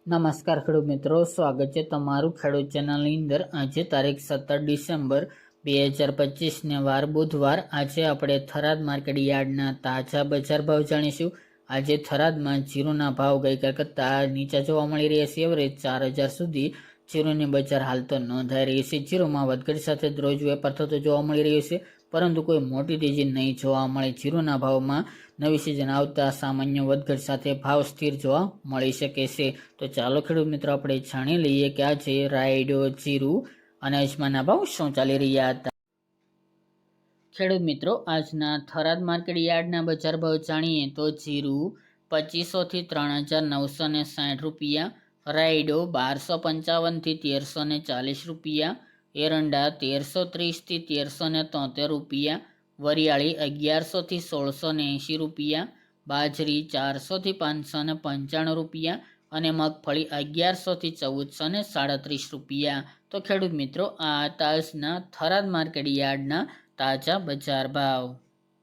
નમસ્કાર ખેડૂત મિત્રો, સ્વાગત છે તમારું ખેડૂત ચેનલની અંદર। આજે તારીખ 17 ડિસેમ્બર 2025 ને વાર બુધવાર। આજે આપણે થરાદ માર્કેટ યાર્ડના તાજા બજાર ભાવ જાણીશું। આજે થરાદમાં જીરુના ભાવ ગઈકાલ કરતાં નીચા જોવા મળી રહ્યા છે। એવરેજ 4000 સુધી જીરુની બજાર હાલ તો નોંધાઈ રહી છે। જીરુમાં વધઘટ સાથે રોજ વેપાર થતો જોવા મળી રહ્યો છે, પરંતુ કોઈ મોટી તેજી નહીં જોવા મળે। જીરુના ભાવમાં નવી સિઝન આવતા સામાન્ય વધઘટ સાથે ભાવ સ્થિર જોવા મળી શકે છે। તો ચાલો ખેડૂત મિત્રો આપણે જાણી લઈએ કે આજે રાયડો, જીરું અને અજમાના ભાવ શું ચાલી રહ્યા હતા। ખેડૂત મિત્રો, આજના થરાદ માર્કેટ યાર્ડના બજાર ભાવ જાણીએ તો જીરું 2500 થી 3960 રૂપિયા, રાયડો 1255 થી 1340 રૂપિયા, એરંડા 1330 થી 1373 રૂપિયા, વરિયાળી 1100 થી 1680 રૂપિયા, બાજરી 400 થી 595 રૂપિયા અને મગફળી 1100 થી 1437 રૂપિયા। તો ખેડૂત મિત્રો, આ આજના થરાદ માર્કેટ યાર્ડના તાજા બજાર ભાવ।